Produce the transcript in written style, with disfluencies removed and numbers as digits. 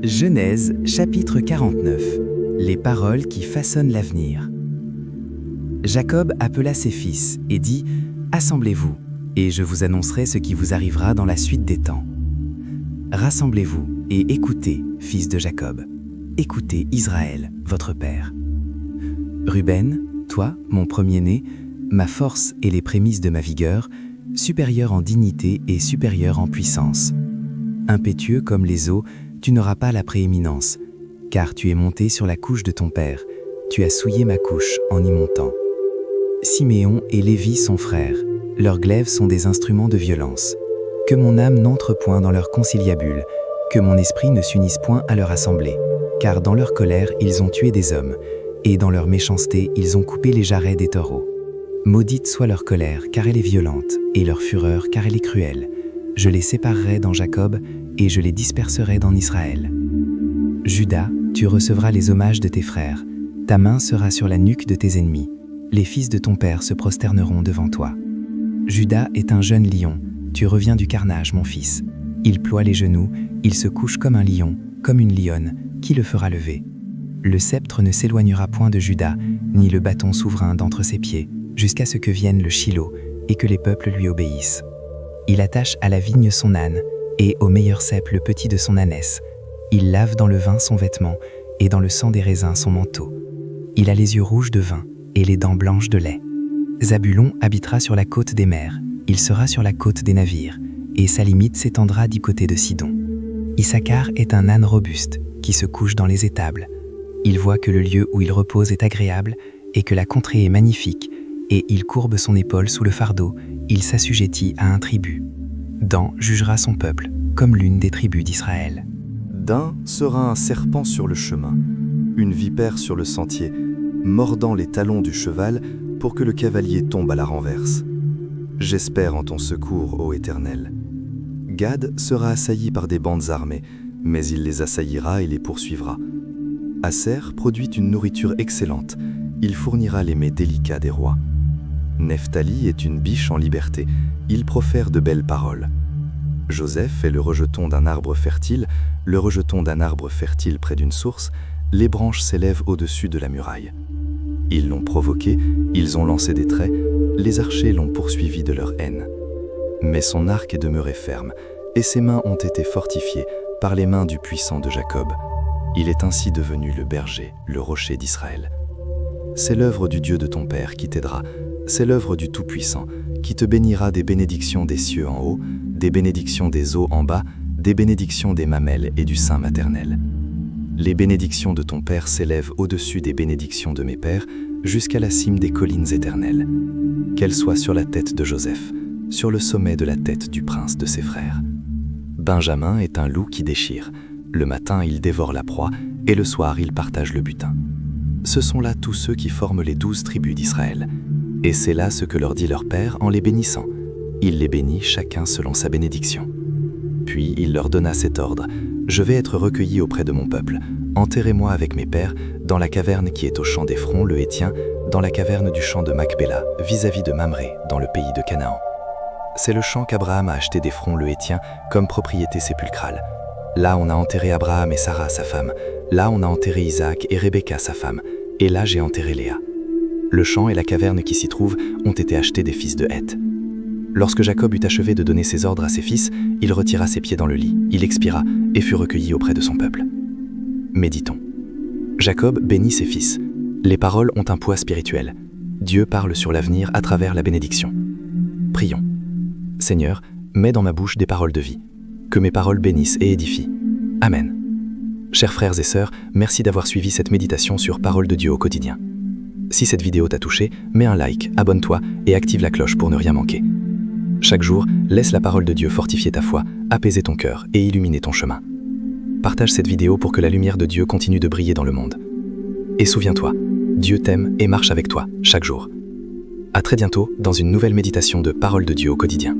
Genèse, chapitre 49. Les paroles qui façonnent l'avenir. Jacob appela ses fils et dit « Assemblez-vous, et je vous annoncerai ce qui vous arrivera dans la suite des temps. Rassemblez-vous et écoutez, fils de Jacob. Écoutez Israël, votre père. Ruben, toi, mon premier-né, ma force et les prémices de ma vigueur, supérieur en dignité et supérieur en puissance. Impétueux comme les eaux, tu n'auras pas la prééminence, car tu es monté sur la couche de ton père, tu as souillé ma couche en y montant. Siméon et Lévi sont frères, leurs glaives sont des instruments de violence. Que mon âme n'entre point dans leur conciliabule, que mon esprit ne s'unisse point à leur assemblée, car dans leur colère ils ont tué des hommes, et dans leur méchanceté ils ont coupé les jarrets des taureaux. Maudite soit leur colère, car elle est violente, et leur fureur, car elle est cruelle. Je les séparerai dans Jacob, et je les disperserai dans Israël. Juda, tu recevras les hommages de tes frères. Ta main sera sur la nuque de tes ennemis. Les fils de ton père se prosterneront devant toi. Juda est un jeune lion. Tu reviens du carnage, mon fils. Il ploie les genoux, il se couche comme un lion, comme une lionne. Qui le fera lever? Le sceptre ne s'éloignera point de Juda, ni le bâton souverain d'entre ses pieds, jusqu'à ce que vienne le Shilo, et que les peuples lui obéissent. Il attache à la vigne son âne, et au meilleur cep le petit de son ânesse. Il lave dans le vin son vêtement, et dans le sang des raisins son manteau. Il a les yeux rouges de vin, et les dents blanches de lait. Zabulon habitera sur la côte des mers, il sera sur la côte des navires, et sa limite s'étendra du côté de Sidon. Issachar est un âne robuste, qui se couche dans les étables. Il voit que le lieu où il repose est agréable, et que la contrée est magnifique, et il courbe son épaule sous le fardeau, il s'assujettit à un tribut. Dan jugera son peuple, comme l'une des tribus d'Israël. Dan sera un serpent sur le chemin, une vipère sur le sentier, mordant les talons du cheval pour que le cavalier tombe à la renverse. J'espère en ton secours, ô Éternel. Gad sera assailli par des bandes armées, mais il les assaillira et les poursuivra. Aser produit une nourriture excellente, il fournira les mets délicats des rois. Nephtali est une biche en liberté, il profère de belles paroles. Joseph est le rejeton d'un arbre fertile près d'une source, les branches s'élèvent au-dessus de la muraille. Ils l'ont provoqué, ils ont lancé des traits, les archers l'ont poursuivi de leur haine. Mais son arc est demeuré ferme, et ses mains ont été fortifiées par les mains du puissant de Jacob. Il est ainsi devenu le berger, le rocher d'Israël. C'est l'œuvre du Dieu de ton père qui t'aidera, c'est l'œuvre du Tout-Puissant, qui te bénira des bénédictions des cieux en haut, des bénédictions des eaux en bas, des bénédictions des mamelles et du sein maternel. Les bénédictions de ton Père s'élèvent au-dessus des bénédictions de mes pères, jusqu'à la cime des collines éternelles. Qu'elles soient sur la tête de Joseph, sur le sommet de la tête du prince de ses frères. Benjamin est un loup qui déchire. Le matin, il dévore la proie, et le soir, il partage le butin. Ce sont là tous ceux qui forment les 12 tribus d'Israël. Et c'est là ce que leur dit leur père en les bénissant. Il les bénit chacun selon sa bénédiction. Puis il leur donna cet ordre. Je vais être recueilli auprès de mon peuple. Enterrez-moi avec mes pères dans la caverne qui est au champ d'Ephron, le Hétien, dans la caverne du champ de Macpéla, vis-à-vis de Mamré, dans le pays de Canaan. C'est le champ qu'Abraham a acheté d'Ephron, le Hétien, comme propriété sépulcrale. Là on a enterré Abraham et Sarah, sa femme. Là on a enterré Isaac et Rebecca, sa femme. Et là j'ai enterré Léa. Le champ et la caverne qui s'y trouvent ont été achetés des fils de Heth. Lorsque Jacob eut achevé de donner ses ordres à ses fils, il retira ses pieds dans le lit, il expira et fut recueilli auprès de son peuple. Méditons. Jacob bénit ses fils. Les paroles ont un poids spirituel. Dieu parle sur l'avenir à travers la bénédiction. Prions. Seigneur, mets dans ma bouche des paroles de vie. Que mes paroles bénissent et édifient. Amen. Chers frères et sœurs, merci d'avoir suivi cette méditation sur Parole de Dieu au quotidien. Si cette vidéo t'a touché, mets un like, abonne-toi et active la cloche pour ne rien manquer. Chaque jour, laisse la parole de Dieu fortifier ta foi, apaiser ton cœur et illuminer ton chemin. Partage cette vidéo pour que la lumière de Dieu continue de briller dans le monde. Et souviens-toi, Dieu t'aime et marche avec toi chaque jour. À très bientôt dans une nouvelle méditation de Parole de Dieu au quotidien.